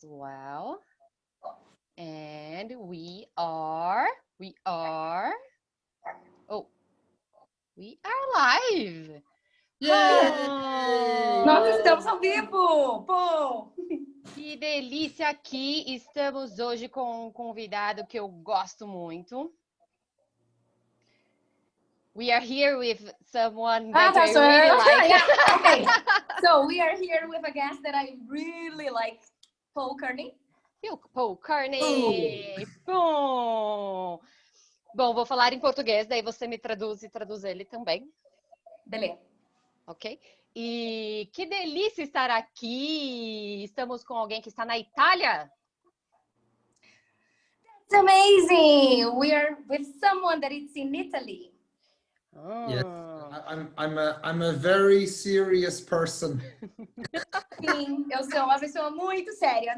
as well. And we are live. Yeah! Nós estamos ao vivo! Pô! Que delícia aqui! Estamos hoje com um convidado que eu gosto muito. We are here with someone that I really like. Yeah, okay. So we are here with a guest that I really like, Paul Kearney. Paul Kearney! Bom, vou falar em português, daí você me traduz e traduz ele também. Beleza. Ok? E que delícia estar aqui! Estamos com alguém que está na Itália. It's amazing! We are with someone that is in Italy. Yes, I'm a very serious person. Sim, eu sou uma pessoa muito séria.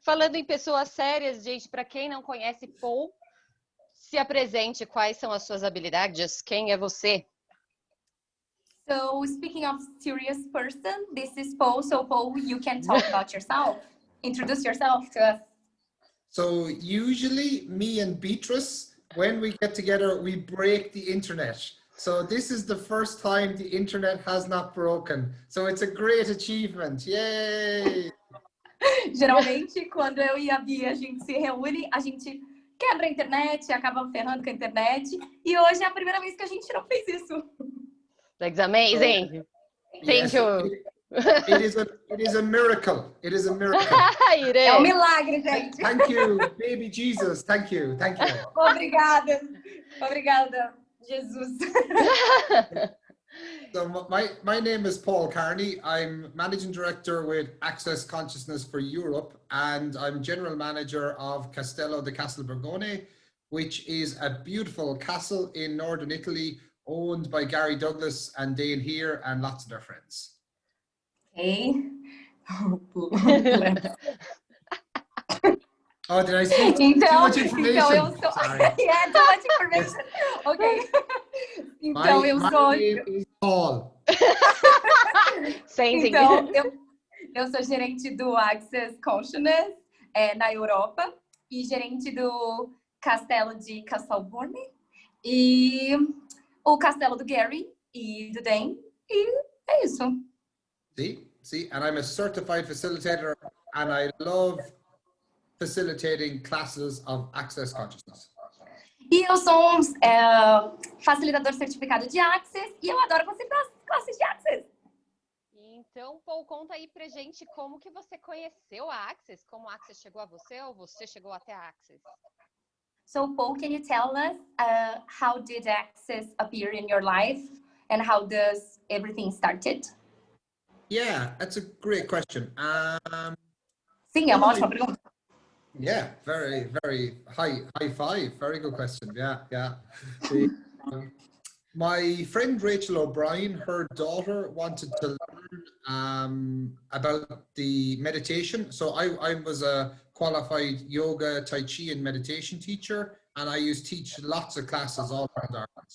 Falando em pessoas sérias, gente, para quem não conhece Paul, se apresente, quais são as suas habilidades, quem é você? So, speaking of serious person, this is Paul. So, Paul, you can talk about yourself. Introduce yourself to us. So, usually, me and Beatrice, when we get together, we break the internet. So, this is the first time the internet has not broken. So, it's a great achievement. Yay! Geralmente, quando eu e a Bia, a gente se reúne, a gente quebra a internet, acaba ferrando com a internet. E hoje é a primeira vez que a gente não fez isso. That's amazing. Thank you. It is a miracle. It is a miracle. É um milagre, gente. Thank you, baby Jesus. Thank you. Thank you. Obrigada. Obrigada, Jesus. So my name is Paul Kearney. I'm Managing Director with Access Consciousness for Europe, and I'm General Manager of Castello di Castelbergone, which is a beautiful castle in northern Italy, owned by Gary Douglas and Dane here and lots of their friends. Okay. Oh, did I say too much information? Então eu sou... Yeah, too much information. Ok. Então eu sou... My name is Paul. Então eu sou gerente do Access Consciousness na Europa e gerente do Castelo de Castelborne e o Castelo do Gary e do Dane, e é isso. See, and I'm a certified facilitator, and I love facilitating classes of Access Consciousness. E eu sou facilitador certificado de Access e eu adoro facilitar as classes de Access. Então, Paul, conta aí pra gente como que você conheceu a Access, como a Access chegou a você ou você chegou até a Access? So, Paul, can you tell us how did Access appear in your life and how does everything started? Yeah, that's a great question. Sim, é uma ótima pergunta. Yeah, very, very high five. Very good question. Yeah. My friend Rachel O'Brien, her daughter wanted to learn about the meditation. So I was a qualified yoga, tai chi and meditation teacher, and I used to teach lots of classes all around Ireland.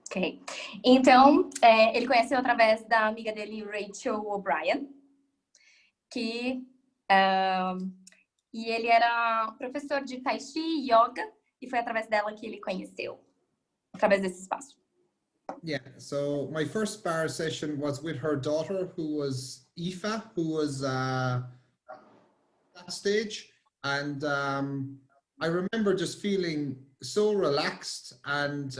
Ok. Então, ele conheceu através da amiga dele, Rachel O'Brien, que e ele era professor de tai chi e yoga, e foi através dela que ele conheceu, através desse espaço. Yeah, so my first bar session was with her daughter, who was Aoife, who was that stage, and I remember just feeling so relaxed, and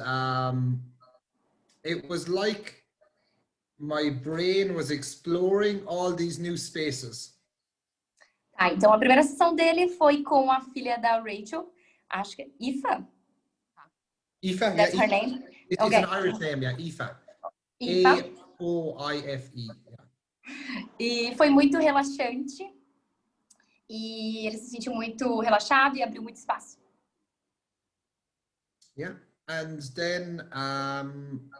it was like my brain was exploring all these new spaces. Tá, então a primeira sessão dele foi com a filha da Rachel, acho que é Aoife. Aoife, That's yeah, her name? It's Okay. an Irish name, yeah, Aoife. Aoife. A-O-I-F-E. Yeah. E foi muito relaxante. E ele se sentiu muito relaxado e abriu muito espaço. Yeah, and then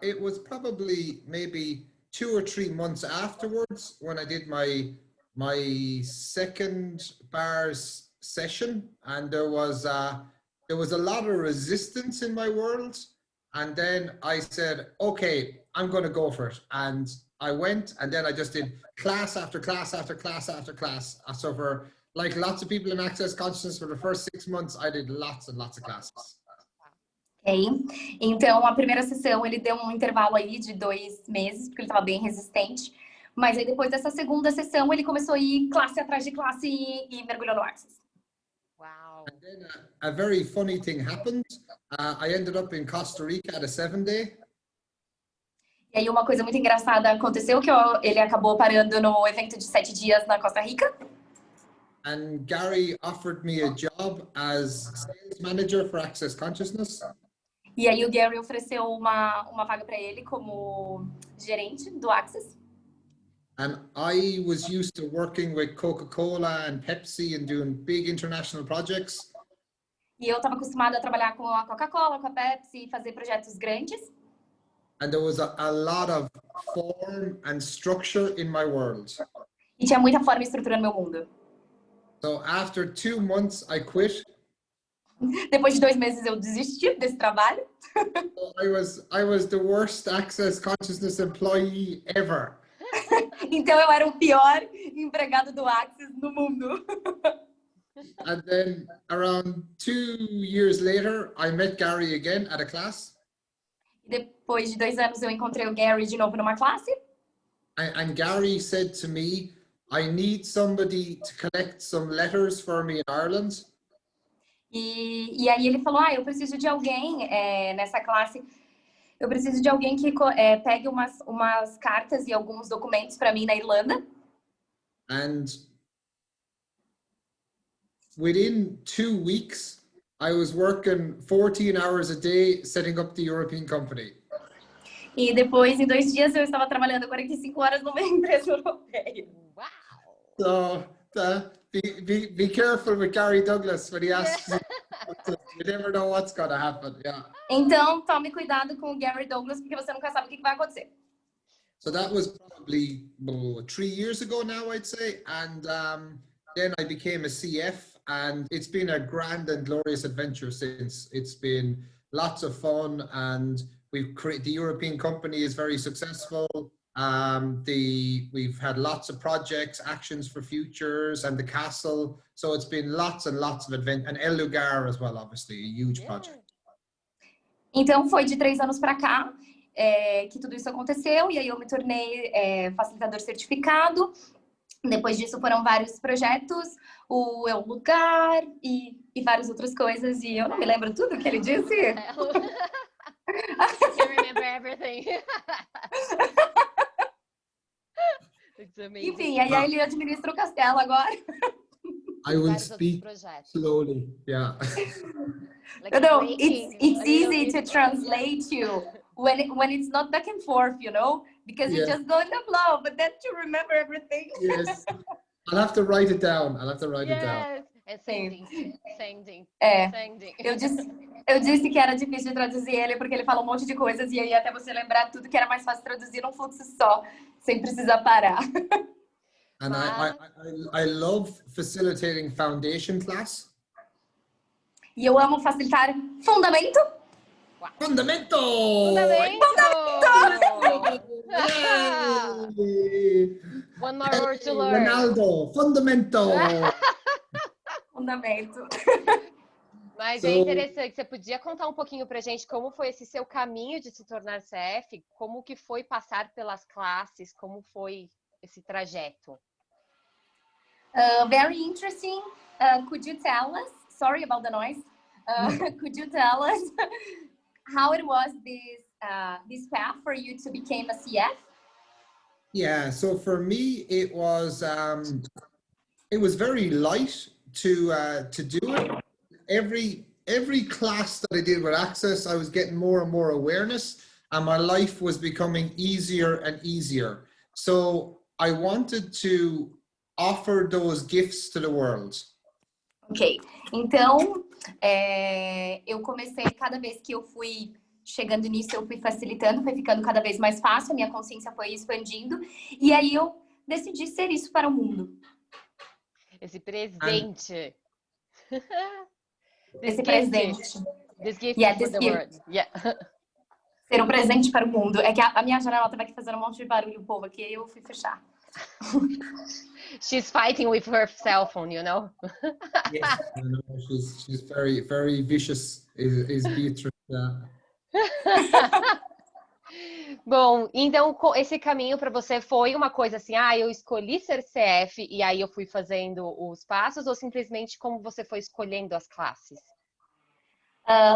it was probably maybe 2 or 3 months afterwards when I did my second bars session, and there was a lot of resistance in my world, and then I said, okay, I'm going to go for it, and I went, and then I just did class after class after class after class. So for like lots of people in Access Consciousness, for the first 6 months, I did lots and lots of classes. Ok? Então, a primeira sessão, ele deu um intervalo aí de 2 meses, porque ele estava bem resistente. Mas aí, depois dessa segunda sessão, ele começou a ir classe atrás de classe e mergulhou no Access. Wow. And then a very funny thing happened. I ended up in Costa Rica at a 7-day. E aí, uma coisa muito engraçada aconteceu, que ele acabou parando no evento de 7 dias na Costa Rica. And Gary offered me a job as sales manager for Access Consciousness. E aí, o Gary ofereceu uma vaga para ele como gerente do Access. And I was used to working with Coca-Cola and Pepsi and doing big international projects. E eu estava acostumada a trabalhar com a Coca-Cola, com a Pepsi, fazer projetos grandes. And there was a lot of form and structure in my world. E tinha muita forma e estrutura no meu mundo. So after 2 months, I quit. Depois de 2 meses eu desisti desse trabalho. So I was the worst Access Consciousness employee ever. Então eu era o pior empregado do Access no mundo. And then around 2 years later, I met Gary again at a class. Depois de 2 anos eu encontrei o Gary de novo numa classe. And Gary said to me, I need somebody to collect some letters for me in Ireland. E aí ele falou, eu preciso de alguém nessa classe. Eu preciso de alguém que pegue umas cartas e alguns documentos para mim na Irlanda. And within 2 weeks, I was working 14 hours a day setting up the European company. E depois, em 2 dias, eu estava trabalhando 45 horas numa empresa europeia. Wow. So be careful with Gary Douglas when he asks you. You never know what's going to happen. Yeah. Então, tome cuidado com o Gary Douglas, porque você nunca sabe o que vai acontecer. So that was probably 3 years ago now, I'd say. And then I became a CF, and it's been a grand and glorious adventure since. It's been lots of fun, and the European company is very successful. We've had lots of projects, actions for futures, and the castle. So it's been lots and lots of adventure, and El Lugar as well, obviously, a huge project. Então foi de 3 anos para cá que tudo isso aconteceu, e aí eu me tornei facilitador certificado. Depois disso foram vários projetos, o El Lugar e várias outras coisas, e eu não me lembro tudo que ele disse. I can't remember everything. It's amazing. Enfim, aí ele administra o castelo agora. I will speak slowly. Yeah. Like No, breaking, it's easy to translate you when it's not back and forth, you know, because you just go in the flow, but then to remember everything. Yes. I'll have to write it down. I'll have to write it down. É sending. Eu disse que era difícil de traduzir ele, porque ele fala um monte de coisas, e aí até você lembrar tudo que era mais fácil traduzir num fluxo só, sem precisar parar. And I love facilitating foundation class. E eu amo facilitar fundamento. Fundamento! One more word to learn. Ronaldo, fundamento! Fundamento. Mas é interessante, você podia contar um pouquinho pra gente como foi esse seu caminho de se tornar CF? Como que foi passar pelas classes? Como foi esse trajeto? Very interesting. Could you tell us, sorry about the noise, could you tell us how it was this path for you to become a CF? Yeah, so for me it was very light to do it. Every class that I did with Access, I was getting more and more awareness, and my life was becoming easier and easier. So I wanted to offer those gifts to the world. Ok, então eu comecei, cada vez que eu fui chegando nisso, eu fui facilitando, foi ficando cada vez mais fácil, a minha consciência foi expandindo, e aí eu decidi ser isso para o mundo. Esse presente. Esse presente. This gift Yeah, for the world. Yeah. Ser um presente para o mundo. É que a minha janela estava aqui fazendo um monte de barulho, povo, aqui eu fui fechar. She's fighting with her cell phone, you know? Yes, I know. She's very, very vicious, is Beatrice. Bom, então esse caminho para você foi uma coisa assim, eu escolhi ser CF e aí eu fui fazendo os passos, ou simplesmente como você foi escolhendo as classes?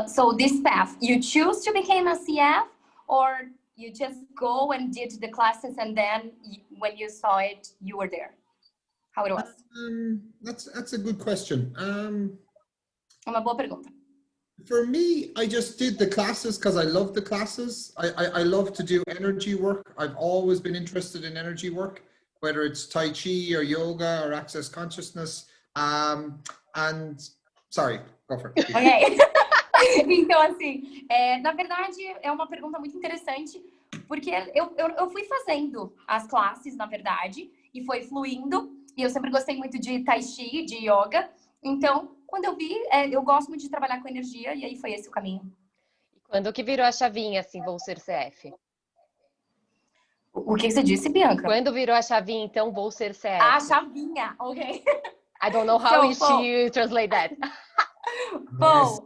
So this path, you choose to become a CF, or you just go and did the classes and then when you saw it, you were there? How it was? That's a good question. Uma boa pergunta. For me, I just did the classes because I love the classes. I love to do energy work. I've always been interested in energy work, whether it's Tai Chi or yoga or Access Consciousness. Sorry, go for it. Ok. Então, assim, na verdade, é uma pergunta muito interessante, porque eu fui fazendo as classes, na verdade, e foi fluindo. E eu sempre gostei muito de Tai Chi, de yoga. Então, quando eu vi, eu gosto muito de trabalhar com energia, e aí foi esse o caminho. E quando que virou a chavinha, assim, vou ser CF? O que você disse, Bianca? Quando virou a chavinha, então, vou ser CF? A chavinha, ok. I don't know how you translate that. Paul,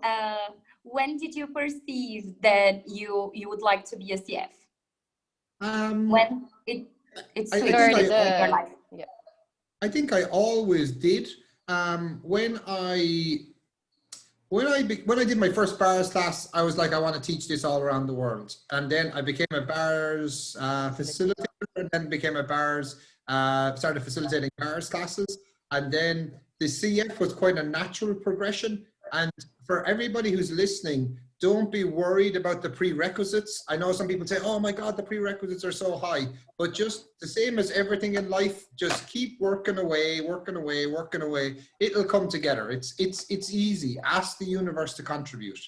when did you perceive that you would like to be a CF? When it's in your life? Yeah. I think I always did. When I did my first bars class, I was like, I want to teach this all around the world. And then I became a bars facilitator, and then became a bars, started facilitating bars classes. And then the CF was quite a natural progression. And for everybody who's listening, don't be worried about the prerequisites. I know some people say, oh my God, the prerequisites are so high, but just the same as everything in life, just keep working away, working away, working away. It'll come together. It's easy. Ask the universe to contribute.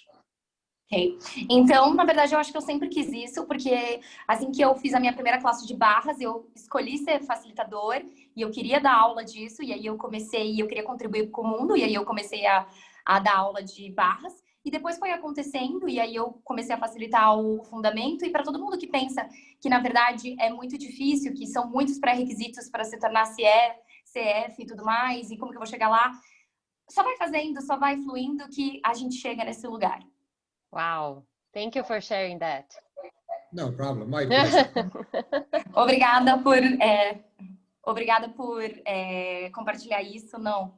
Ok. Então, na verdade, eu acho que eu sempre quis isso, porque assim que eu fiz a minha primeira classe de barras, eu escolhi ser facilitador e eu queria dar aula disso, e aí eu queria contribuir com o mundo, e aí eu comecei a dar aula de barras. E depois foi acontecendo, e aí eu comecei a facilitar o fundamento. E para todo mundo que pensa que, na verdade, é muito difícil, que são muitos pré-requisitos para se tornar CF e tudo mais, e como que eu vou chegar lá, só vai fazendo, só vai fluindo que a gente chega nesse lugar. Wow, thank you for sharing that. No problem, my pleasure. Obrigada por compartilhar isso, não,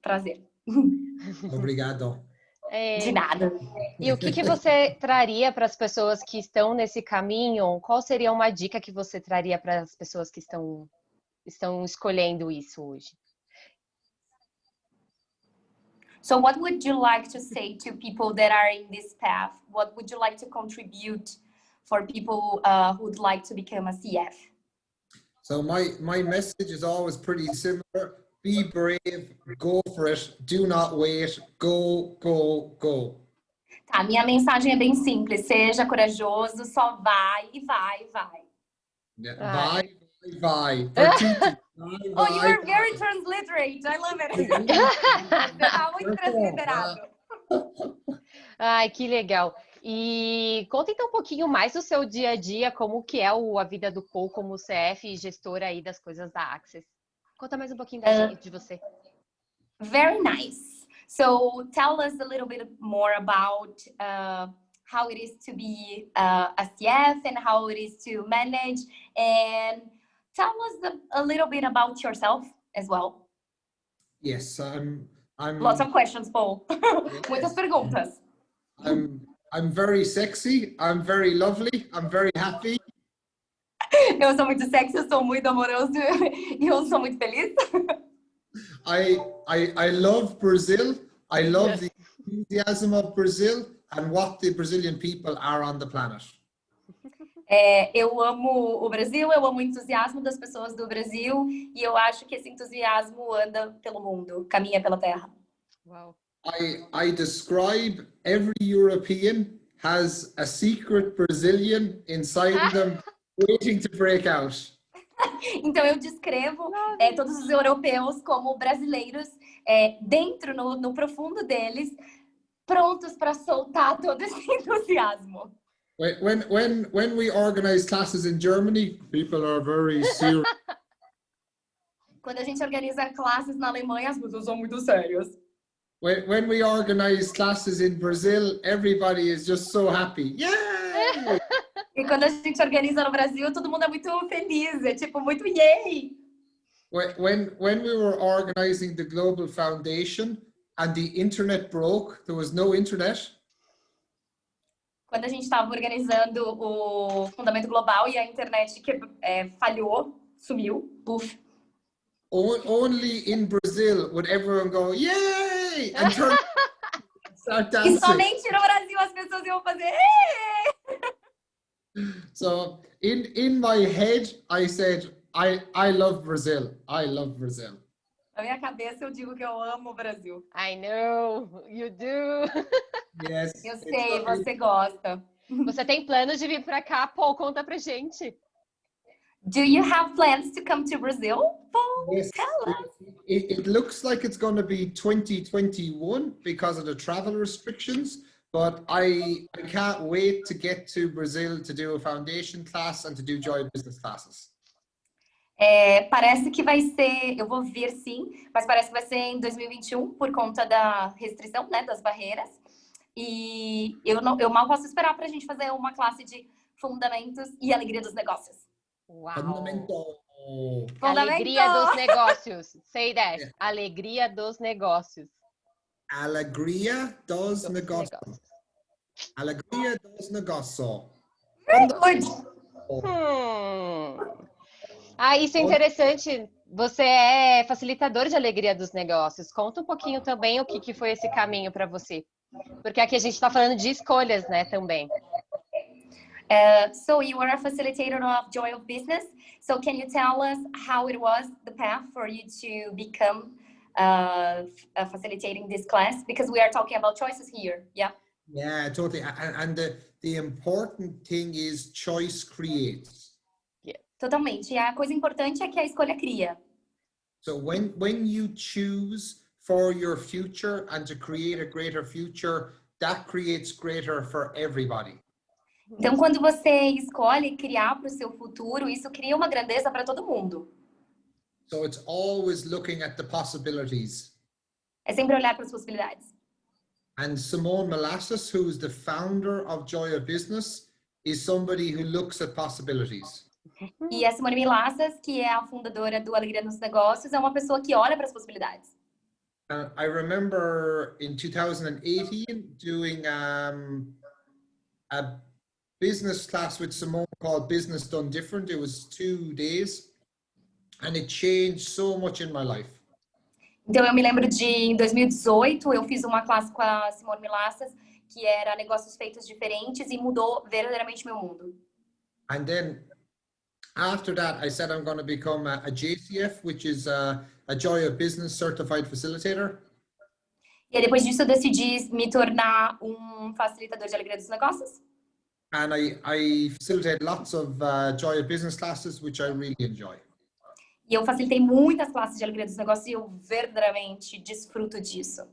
prazer. Obrigado. De nada. E o que você traria para as pessoas que estão nesse caminho? Qual seria uma dica que você traria para as pessoas que estão escolhendo isso hoje? So what would you like to say to people that are in this path? What would you like to contribute for people who would like to become a CF? So my message is always pretty similar. Be brave, go for it, do not wait, go, go, go. Tá, minha mensagem é bem simples, seja corajoso, só vai e vai e vai. Yeah, vai. Oh, you're very transliterate, I love it. Você tá muito transliterado. Ai, que legal. E conta então um pouquinho mais do seu dia a dia, como que é a vida do Paul como CF e gestora aí das coisas da Access. Conta mais um pouquinho de você. Very nice. So tell us a little bit more about how it is to be a CF and how it is to manage, and tell us a little bit about yourself as well. Yes, I'm Lots of questions, Paul. Yes. Muitas perguntas. I'm very sexy, I'm very lovely, I'm very happy. Eu sou muito sexy, eu sou muito amoroso e eu sou muito feliz. I love Brazil. I love the enthusiasm of Brazil and what the Brazilian people are on the planet. Eu amo o Brasil, eu amo o entusiasmo das pessoas do Brasil e eu acho que esse entusiasmo anda pelo mundo, caminha pela terra. Wow. I describe every European has a secret Brazilian inside them waiting to break out. Então eu descrevo todos os europeus como brasileiros dentro, no profundo deles, prontos para soltar todo esse entusiasmo. When we organize classes in Germany, people are very serious. Quando a gente organiza classes na Alemanha, as pessoas são muito sérias. When we organize classes in Brazil, everybody is just so happy. Yay! E quando a gente organiza no Brasil, todo mundo é muito feliz, é tipo muito yay! When we were organizing the Global Foundation and the internet broke, there was no internet. Quando a gente estava organizando o Fundamento Global e a internet falhou, sumiu, puf. Only in Brazil would everyone go, yay! And start dancing. E somente no Brasil as pessoas iam fazer Êêê! So in my head, I said, I love Brazil. I love Brazil. Na minha cabeça eu digo que eu amo o Brasil. I know, you do. Yes. Eu sei, você gosta. Você tem planos de vir para cá, Paul? Conta pra gente. Do you have plans to come to Brazil, Paul? Yes. Tell us. It looks like it's going to be 2021 because of the travel restrictions, but I can't wait to get to Brazil to do a foundation class and to do Joy Business classes. Parece que vai ser, eu vou vir sim, mas parece que vai ser em 2021 por conta da restrição, né, das barreiras. E eu mal posso esperar para a gente fazer uma classe de fundamentos e alegria dos negócios. Uau! Fundamental. Alegria dos negócios. Say that. Yeah. Alegria dos negócios. Alegria dos negócios. Alegria dos negócios. Very good. Isso é interessante. Você é facilitador de alegria dos negócios. Conta um pouquinho também o que foi esse caminho para você. Porque aqui a gente está falando de escolhas, né, também. So you are a facilitator of Joy of Business. So can you tell us how it was the path for you to become facilitating this class? Because we are talking about choices here. Yeah. Yeah, totally. And the important thing is choice creates. Yeah. Totalmente. E a coisa importante é que a escolha cria. So when you choose for your future and to create a greater future, that creates greater for everybody. Então, quando você escolhe criar para o seu futuro, isso cria uma grandeza para todo mundo. So it's always looking at the possibilities. É sempre olhar para as possibilidades. And Simone Molasses, who's the founder of Joy of Business, is somebody who looks at possibilities. E a Simone Molasses, que é a fundadora do Alegria nos Negócios, é uma pessoa que olha para as possibilidades. I remember in 2018 doing a business class with Simone called Business Done Different. It was 2 days and it changed so much in my life. Então eu me lembro de em 2018 eu fiz uma classe com a Simone Molasses que era negócios feitos diferentes e mudou verdadeiramente meu mundo. And then after that I said I'm going to become a JCF, which is a Joy of Business Certified Facilitator. E aí, depois disso eu decidi me tornar um facilitador de alegria dos negócios. And I facilitate lots of Joy of Business classes, which I really enjoy. E eu facilitei muitas classes de alegria dos negócios e eu verdadeiramente desfruto disso.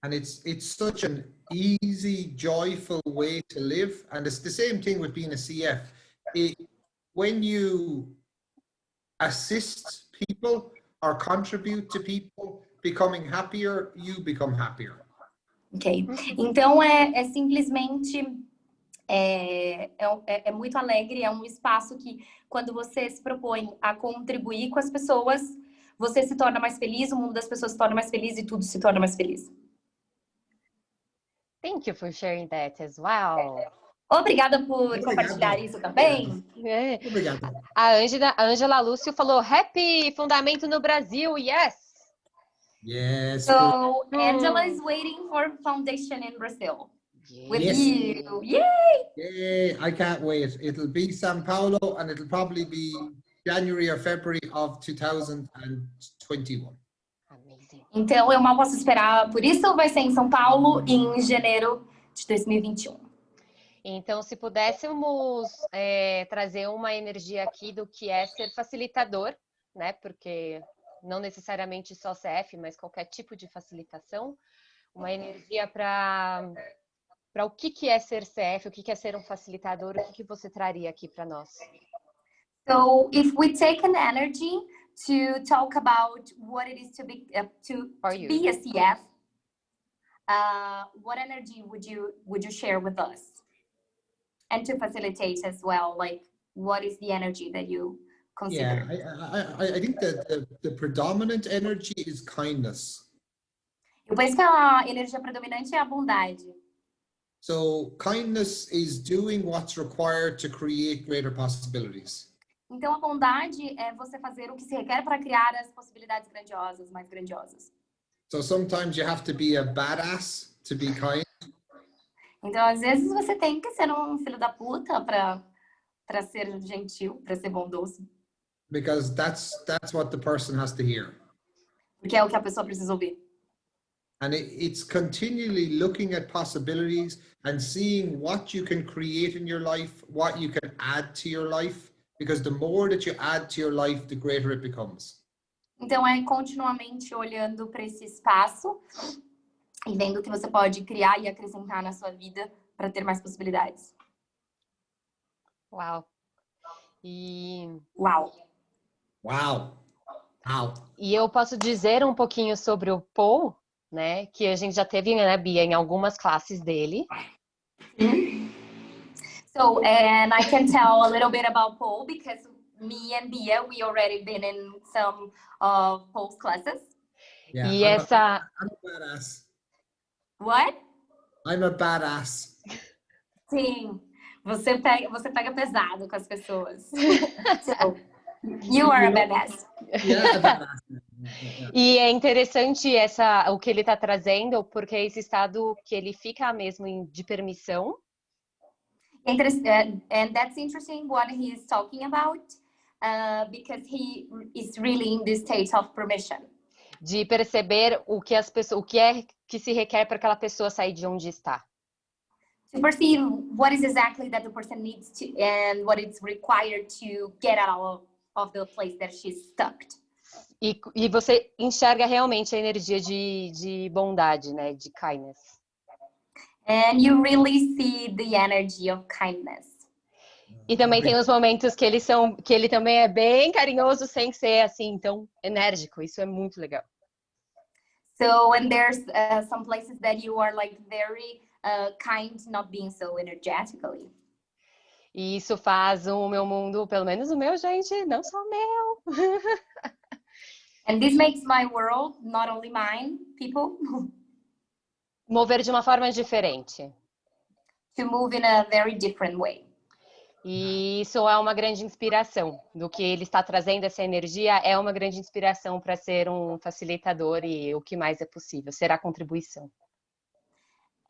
And it's such an easy, joyful way to live. And it's the same thing with being a CF. When you assist people or contribute to people becoming happier, you become happier. Ok. Então é simplesmente é muito alegre, é um espaço que quando você se propõe a contribuir com as pessoas, você se torna mais feliz, o mundo das pessoas se torna mais feliz e tudo se torna mais feliz. Thank you for sharing that as well. Obrigada por compartilhar isso também. Obrigado. A Ângela Lúcio falou Happy Fundamento no Brasil, yes! Yes. So Angela is waiting for foundation in Brazil. With Yes. you. Yay! Yeah, I can't wait. It'll be São Paulo and it'll probably be January or February of 2021. Amazing. Então eu mal posso esperar. Por isso vai ser em São Paulo em janeiro de 2021. Então, se pudéssemos trazer uma energia aqui do que é ser facilitador, né? Porque não necessariamente só CF, mas qualquer tipo de facilitação, uma energia para para o que é ser CF, o que é ser um facilitador, o que você traria aqui para nós? So if we take an energy to talk about what it is to be a CF, what energy would you share with us? And to facilitate as well, like what is the energy that you consider? Yeah, I think that the predominant energy is kindness. Eu penso que a energia predominante é a bondade. So kindness is doing what's required to create greater possibilities. Então a bondade é você fazer o que se requer para criar as possibilidades grandiosas, mais grandiosas. So sometimes you have to be a badass to be kind. Então às vezes você tem que ser um filho da puta para ser gentil, para ser bondoso. Because that's what the person has to hear. Porque é o que a pessoa precisa ouvir. And it's continually looking at possibilities and seeing what you can create in your life, what you can add to your life, because the more that you add to your life, the greater it becomes. Então é continuamente olhando para esse espaço e vendo o que você pode criar e acrescentar na sua vida para ter mais possibilidades. Uau! Uau! Wow. Wow. E eu posso dizer um pouquinho sobre o Paul, né? Que a gente já teve, né, Bia, em algumas classes dele. So, and I can tell a little bit about Paul because me and Bia, we already been in some of Paul's classes. Yeah, E I'm essa... a badass. What? I'm a badass. Sim, você pega pesado com as pessoas. So, you are a badass. Yeah, a badass. E é interessante o que ele está trazendo, porque esse estado que ele fica mesmo de permissão. And that's interesting what he is talking about, because he is really in this state of permission. De perceber o que que se requer para aquela pessoa sair de onde está. To perceive what is exactly that the person needs to and what is required to get out of the place that she's stuck. E você enxerga realmente a energia de bondade, né? De kindness. And you really see the energy of kindness. E também tem os momentos que ele também é bem carinhoso sem ser assim tão enérgico. Isso é muito legal. So when there's some places that you are like very kind, not being so energetically. E isso faz o meu mundo, pelo menos o meu, gente, não só o meu. And this makes my world, not only mine, people, mover de uma forma diferente. To move in a very different way. E isso é uma grande inspiração. Do que ele está trazendo, essa energia é uma grande inspiração para ser um facilitador e o que mais é possível, ser a contribuição.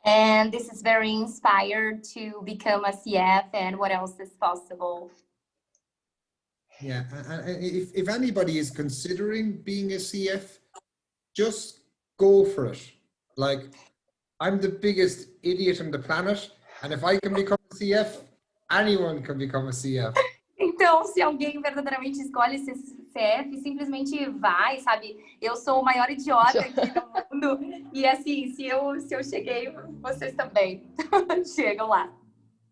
And this is very inspired to become a CF and what else is possible. Yeah, and if anybody is considering being a CF, just go for it. Like, I'm the biggest idiot on the planet, and if I can become a CF, anyone can become a CF. Então, se alguém verdadeiramente escolhe ser CF, simplesmente vai, sabe? Eu sou o maior idiota aqui no mundo, e assim, se eu cheguei, vocês também chegam lá.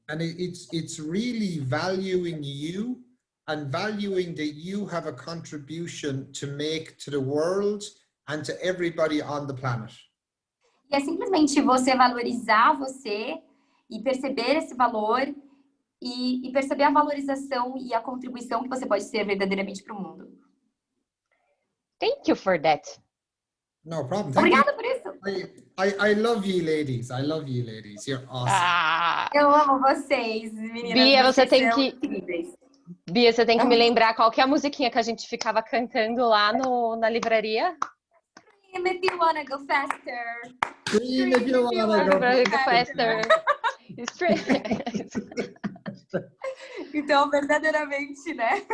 And it's really valuing you and valuing that you have a contribution to make to the world and to everybody on the planet. E é simplesmente você valorizar você e perceber esse valor e perceber a valorização e a contribuição que você pode ser verdadeiramente para o mundo. Thank you for that. No problem. Obrigada por isso. I love you, ladies. I love you, ladies. You're awesome. Eu amo vocês, meninas. Bia, vocês você tem são que... incríveis. Bia, você tem que me lembrar qual que é a musiquinha que a gente ficava cantando lá na livraria. Scream if you wanna go faster. Scream if you wanna go faster. Então, verdadeiramente, né?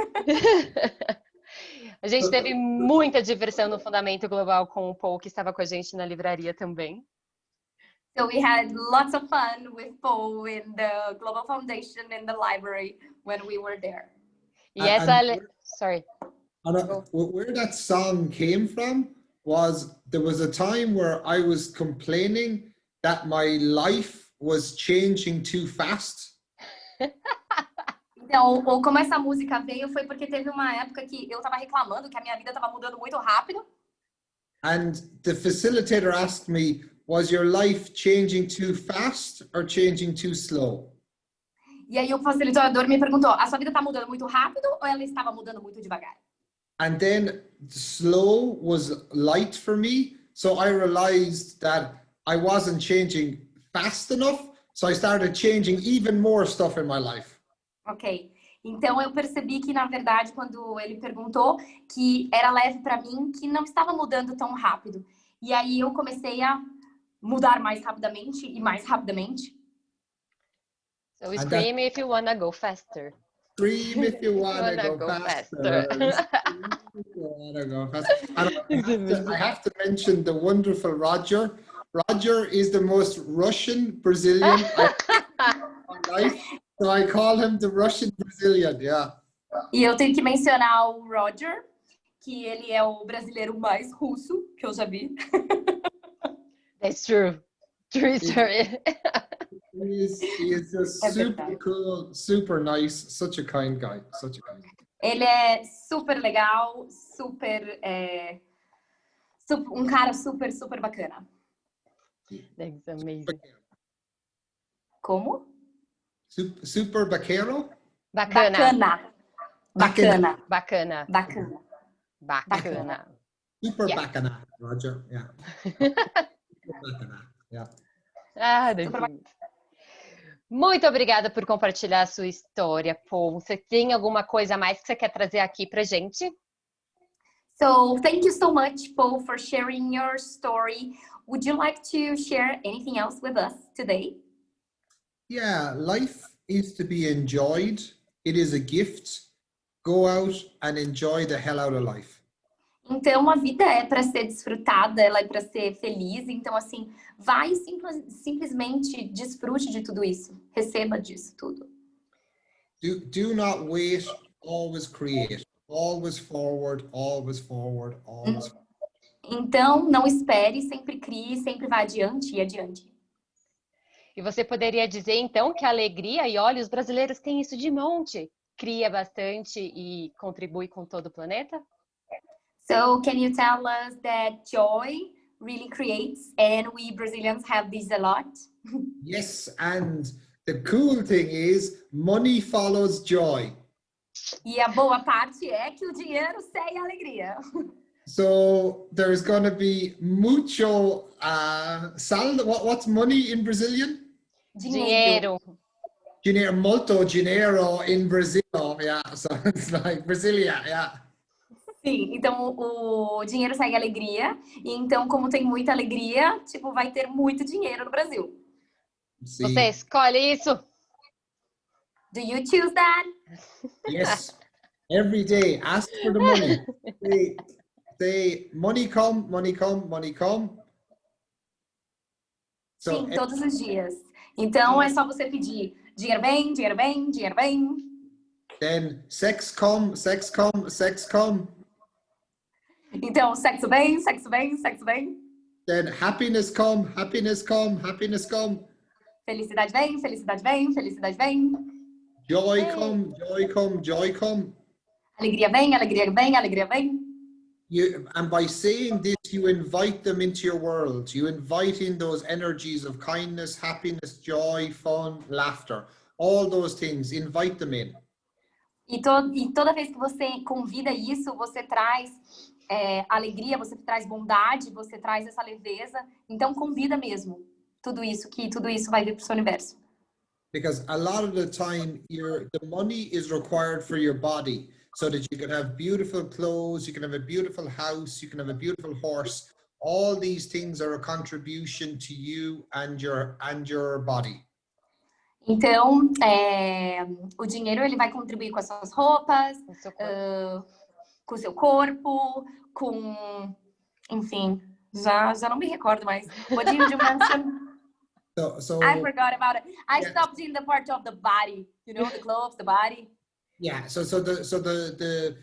A gente teve muita diversão no Fundamento Global com o Paul, que estava com a gente na livraria também. So we had lots of fun with Paul in the Global Foundation in the library when we were there. E essa... Sorry. Where that song came from was there was a time where I was complaining that my life was changing too fast. Então, ou como essa música veio foi porque teve uma época que eu tava reclamando que a minha vida tava mudando muito rápido. And the facilitator asked me, was your life changing too fast or changing too slow? E aí o facilitador me perguntou, a sua vida tá mudando muito rápido ou ela estava mudando muito devagar? And then slow was light for me. So I realized that I wasn't changing fast enough. So I started changing even more stuff in my life. Ok. Então eu percebi que, na verdade, quando ele perguntou, que era leve para mim, que não estava mudando tão rápido. E aí eu comecei a mudar mais rapidamente e mais rapidamente. So scream if you wanna go faster. Scream if you wanna go faster. Scream if you wanna go faster. And I have to mention the wonderful Roger. Roger is the most Russian Brazilian I've ever in my life. So I call him the Russian Brazilian, yeah. E eu tenho que mencionar o Roger, que ele é o brasileiro mais russo que eu já vi. That's true. True story. He is just super cool, super nice, such a kind guy, such a kind guy. Ele é super legal, um cara super, super bacana. That's amazing. Como? Super Baquero? Bacana. Bacana. Bacana. Bacana. Bacana. Super Yeah. bacana, Roger, yeah. Super bacana, yeah. Ah, Deus. Muito obrigada por compartilhar a sua história, Paul. Você tem alguma coisa a mais que você quer trazer aqui pra gente? So, thank you so much, Paul, for sharing your story. Would you like to share anything else with us today? Yeah, life is to be enjoyed. It is a gift. Go out and enjoy the hell out of life. Então, a vida é para ser desfrutada, ela é para ser feliz. Então, assim, vai simplesmente desfrute de tudo isso. Receba disso tudo. Do not wait, always create. Always forward, always forward, always forward. Então, não espere, sempre crie, sempre vá adiante e adiante. E você poderia dizer, então, que a alegria, e olha, os brasileiros têm isso de monte, cria bastante e contribui com todo o planeta? So, can you tell us that joy really creates, and we Brazilians have this a lot? Yes, and the cool thing is money follows joy. E a boa parte é que o dinheiro segue a alegria. So there's going to be mucho saldo. What's money in Brazilian? Dinheiro. Dinheiro, molto dinheiro in Brazil. Yeah, so it's like Brasilia, yeah. Sim, então o dinheiro segue a alegria. E então, como tem muita alegria, tipo, vai ter muito dinheiro no Brasil. See. Você escolhe isso? Do you choose that? Yes. Every day, ask for the money. Say money come, money come, money come. So, sim, todos os dias. Então, é só você pedir dinheiro vem, dinheiro vem, dinheiro vem. Then sex come, sex come, sex come. Então, sexo vem, sexo vem, sexo vem. Then happiness come, happiness come, happiness come. Felicidade vem, felicidade vem, felicidade vem. Joy come, joy come, joy come. Alegria vem, alegria vem, alegria vem. And by saying this, you invite them into your world. You invite in those energies of kindness, happiness, joy, fun, laughter. All those things, invite them in. E toda vez que você convida isso, você traz alegria, você traz bondade, você traz essa leveza. Então, convida mesmo tudo isso, que tudo isso vai vir para o seu universo. Because a lot of the time, the money is required for your body. So that you can have beautiful clothes, you can have a beautiful house, you can have a beautiful horse. All these things are a contribution to you and your body. Então, o dinheiro ele vai contribuir com as suas roupas, com o seu corpo, com... Enfim, já não me recordo mais. What did you mention? So I forgot about it. I stopped in the part of the body, you know, the clothes, the body. Yeah, so the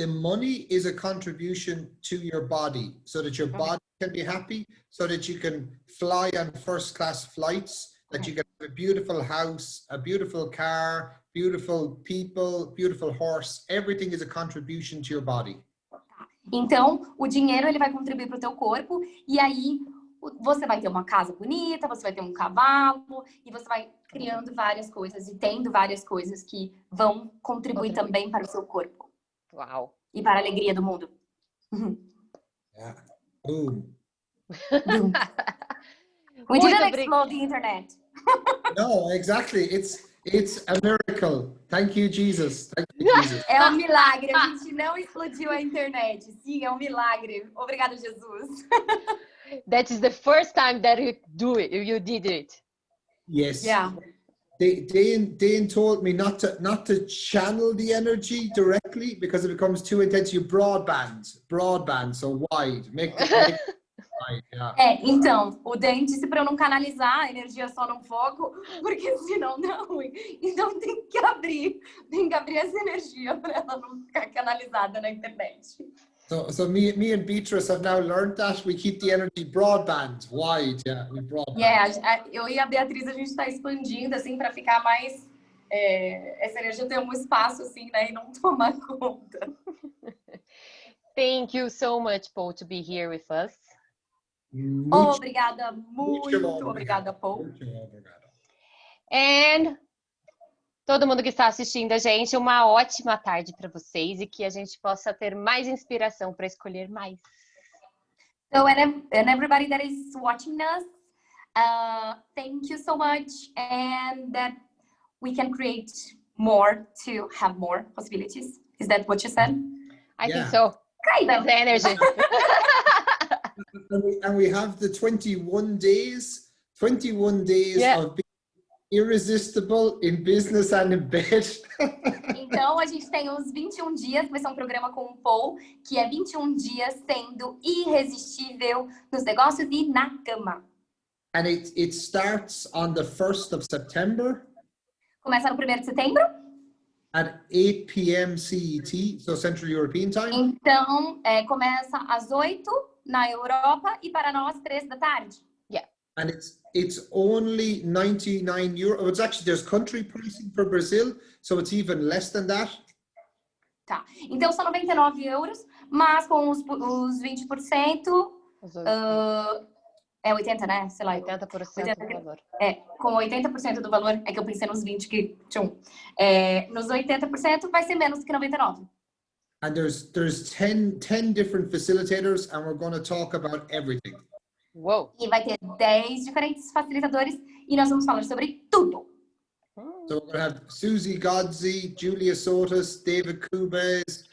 money is a contribution to your body, so that your body can be happy, so that you can fly on first class flights, that you can have a beautiful house, a beautiful car, beautiful people, beautiful horse. Everything is a contribution to your body. Então, o dinheiro ele vai contribuir para o teu corpo e aí você vai ter uma casa bonita, você vai ter um cavalo e você vai criando várias coisas e tendo várias coisas que vão contribuir também para o seu corpo. Uau! E para a alegria do mundo. Yeah. Boom. Boom. We didn't explode the internet. No, exactly. It's a miracle. Thank you, Jesus. Thank you, Jesus. É um milagre. A gente não explodiu a internet. Sim, é um milagre. Obrigada, Jesus. That is the first time that you did it. Yes. Yeah. Dane told me not to channel the energy directly because it becomes too intense. You broadband, so wide. Make wide. Yeah. Então, o Dan disse para eu não canalizar a energia só num foco, porque senão não. Então tem que abrir essa energia para ela não ficar canalizada na internet. So me and Beatrice have now learned that we keep the energy broadband, wide, yeah, we broadband. Yeah, eu e a Beatriz a gente está expandindo assim para ficar mais essa energia ter um espaço assim, né, e não tomar conta. Thank you so much, Paul, to be here with us. Obrigada, muito obrigada, Paul. Muito obrigado. And todo mundo que está assistindo a gente, uma ótima tarde para vocês e que a gente possa ter mais inspiração para escolher mais. So, and everybody that is watching us, thank you so much, and that we can create more to have more possibilities. Is that what you said? I think so. Kind of. That's the energy. And we have the 21 days of being irresistible in business and in bed. Então, a gente tem os 21 dias, que vai ser um programa com o Paul, que é 21 dias sendo irresistível nos negócios e na cama. And it starts on the 1st of September. Começa no 1º de setembro. At 8 p.m. CET, so Central European Time. Então, começa às 8 na Europa e para nós 3 da tarde. Yeah. And it's only 99 euro. It's actually, there's country pricing for Brazil, so it's even less than that. Tá. Então são 99 euros, mas com os 20%, é 80, né? Sei lá. 80% do valor. Com 80% do valor, é que eu pensei nos 20 que nos 80% vai ser menos do que 99. And there's 10 different facilitators, and we're going to talk about everything. Uou! E vai ter 10 diferentes facilitadores e nós vamos falar sobre tudo. So we're going to have Susie Godsey, Julia Sotis, David Cubes,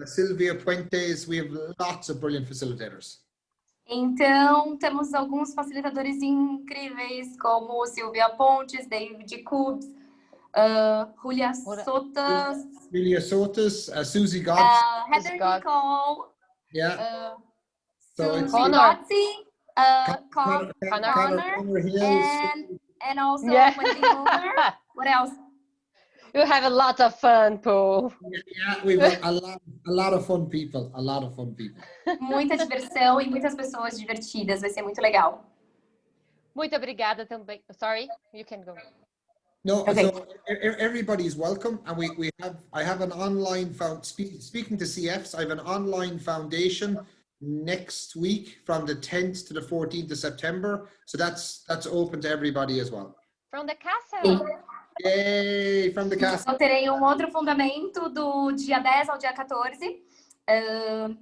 Sylvia Puentes. We have lots of brilliant facilitators. Então, temos alguns facilitadores incríveis, como Silvia Pontes, David Cubes, Julia Sotis, Susie Godsey. Heather Nicole, Yeah. Susie Connor. Godsey, Connor Hills. and also Wendy Muller. What else? You have a lot of fun, Paul. Yeah, we've got a lot of fun people. A lot of fun people. Muita diversão e muitas pessoas divertidas. Vai ser muito legal. Muito obrigada também. Sorry, you can go. No, Okay. so everybody's welcome, and I have an online speaking to CFs. I have an online foundation next week from the 10th to the 14th of September. So that's open to everybody as well. From the castle. Yay, from the castle. Eu terei um outro fundamento do dia 10 ao dia 14. E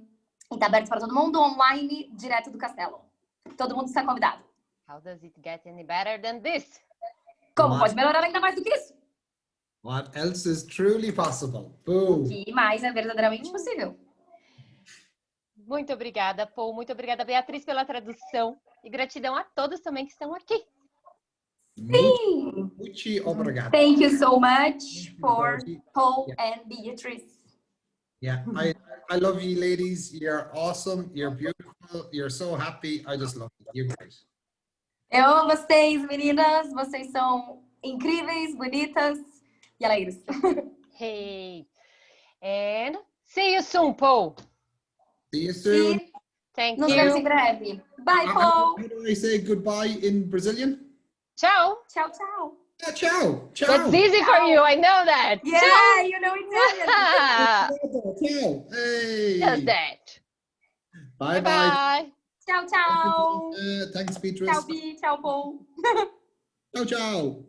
está aberto para todo mundo, online, direto do castelo. Todo mundo está convidado. How does it get any better than this? Como pode melhorar ainda mais do que isso? What else is truly possible? Boom. O que mais é verdadeiramente possível. Muito obrigada, Paul. Muito obrigada, Beatriz, pela tradução. E gratidão a todos também que estão aqui. Sim! Muito obrigado. Thank you so much for Paul and Beatrice. Yeah, I love you ladies. You're awesome. You're beautiful. You're so happy. I just love you. You're great. Eu amo vocês, meninas. Vocês são incríveis, bonitas e alegres. Hey. And see you soon, Paul. See you soon. Thank Nos vemos you. em breve. Bye, Paul. How do I say goodbye in Brazilian? Ciao. Ciao, ciao. Yeah, ciao. Ciao. That's easy for you. I know that. Yeah, Ciao. you know Italian. Ciao. Hey. Just that. Bye bye. Bye. Ciao, ciao. Thanks, Beatrice. Ciao, Bi. Ciao, Paul. Ciao, ciao.